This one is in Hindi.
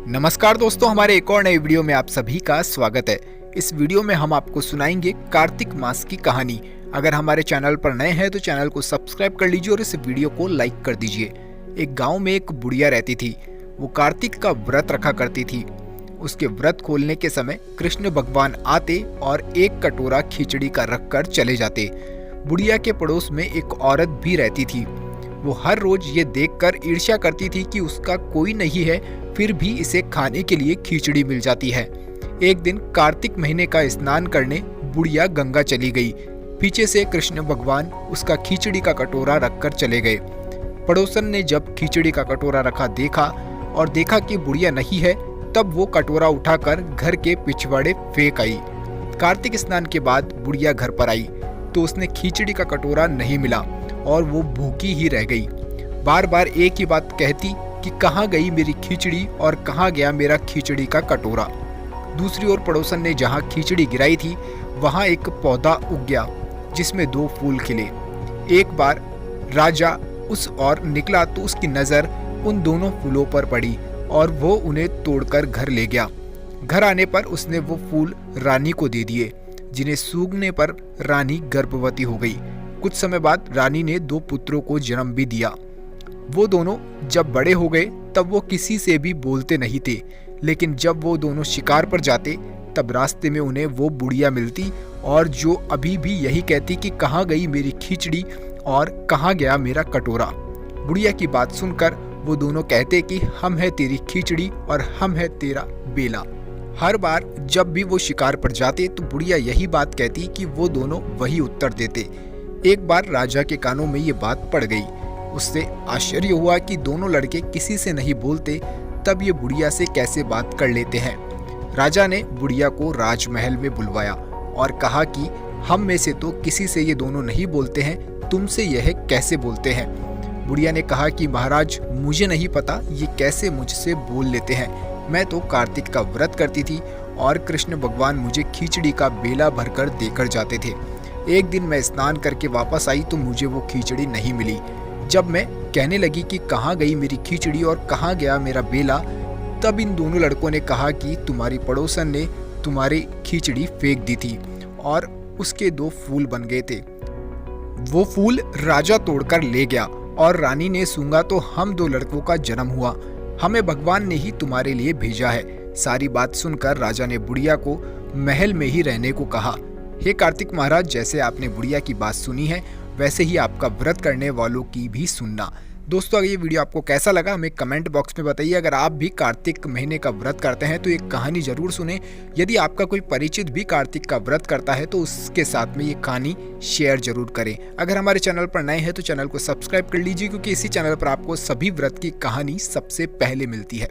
नमस्कार दोस्तों, हमारे एक और नए वीडियो में आप सभी का स्वागत है। इस वीडियो में हम आपको सुनाएंगे कार्तिक मास की कहानी। अगर हमारे चैनल पर नए हैं तो चैनल को सब्सक्राइब कर लीजिए और इस वीडियो को लाइक कर दीजिए। एक गांव में एक बुढ़िया रहती थी। वो कार्तिक का व्रत रखा करती थी। उसके व्रत खोलने के समय कृष्ण भगवान आते और एक कटोरा खिचड़ी का रख कर चले जाते। बुढ़िया के पड़ोस में एक औरत भी रहती थी। वो हर रोज ये देखकर ईर्ष्या करती थी कि उसका कोई नहीं है, फिर भी इसे खाने के लिए खिचड़ी मिल जाती है। एक दिन कार्तिक महीने का स्नान करने बुढ़िया गंगा चली गई। पीछे से कृष्ण भगवान उसका खिचड़ी का कटोरा रखकर चले गए। पड़ोसन ने जब खिचड़ी का कटोरा रखा और देखा कि बुढ़िया नहीं है, तब वो कटोरा उठाकर घर के पिछवाड़े फेंक आई। कार्तिक स्नान के बाद बुढ़िया घर पर आई तो उसने खिचड़ी का कटोरा नहीं मिला और वो भूखी ही रह गई। बार बार एक ही बात कहती कि कहाँ गई मेरी खिचड़ी और कहाँ गया मेरा खिचड़ी का कटोरा। दूसरी ओर पड़ोसन ने जहाँ खिचड़ी गिराई थी वहाँ एक पौधा उग गया जिसमें 2 फूल खिले। एक बार राजा उस ओर निकला तो उसकी नज़र उन दोनों फूलों पर पड़ी और वो उन्हें तोड़कर घर ले गया। घर आने पर उसने वो फूल रानी को दे दिए, जिन्हें सूखने पर रानी गर्भवती हो गई। कुछ समय बाद रानी ने 2 पुत्रों को जन्म भी दिया। वो दोनों जब बड़े हो गए तब वो किसी से भी बोलते नहीं थे, लेकिन जब वो दोनों शिकार पर जाते तब रास्ते में उन्हें वो बुढ़िया मिलती और जो अभी भी यही कहती कि कहाँ गई मेरी खिचड़ी और कहाँ गया मेरा कटोरा। बुढ़िया की बात सुनकर वो दोनों कहते कि हम है तेरी खिचड़ी और हम है तेरा बेला। हर बार जब भी वो शिकार पर जाते तो बुढ़िया यही बात कहती कि वो दोनों वही उत्तर देते। एक बार राजा के कानों में ये बात पड़ गई। उससे आश्चर्य हुआ कि दोनों लड़के किसी से नहीं बोलते, तब ये बुढ़िया से कैसे बात कर लेते हैं। राजा ने बुढ़िया को राजमहल में बुलवाया और कहा कि हम में से तो किसी से ये दोनों नहीं बोलते हैं, तुमसे यह कैसे बोलते हैं। बुढ़िया ने कहा कि महाराज, मुझे नहीं पता ये कैसे मुझसे बोल लेते हैं। मैं तो कार्तिक का व्रत करती थी और कृष्ण भगवान मुझे खिचड़ी का बेला भरकर देकर जाते थे। एक दिन मैं स्नान करके वापस आई तो मुझे वो खिचड़ी नहीं मिली। जब मैं कहने लगी कि कहाँ गई मेरी खिचड़ी और कहाँ गया मेरा बेला, तब इन दोनों लड़कों ने कहा कि तुम्हारी पड़ोसन ने तुम्हारी खिचड़ी फेंक दी थी और उसके 2 फूल बन गए थे। वो फूल राजा तोड़कर ले गया और रानी ने सूंघा तो हम 2 लड़कों का जन्म हुआ। हमें भगवान ने ही तुम्हारे लिए भेजा है। सारी बात सुनकर राजा ने बुढ़िया को महल में ही रहने को कहा। हे कार्तिक महाराज, जैसे आपने बुढ़िया की बात सुनी है वैसे ही आपका व्रत करने वालों की भी सुनना। दोस्तों, अगर ये वीडियो आपको कैसा लगा हमें कमेंट बॉक्स में बताइए। अगर आप भी कार्तिक महीने का व्रत करते हैं तो ये कहानी जरूर सुने। यदि आपका कोई परिचित भी कार्तिक का व्रत करता है तो उसके साथ में ये कहानी शेयर जरूर करें। अगर हमारे चैनल पर नए हैं तो चैनल को सब्सक्राइब कर लीजिए, क्योंकि इसी चैनल पर आपको सभी व्रत की कहानी सबसे पहले मिलती है।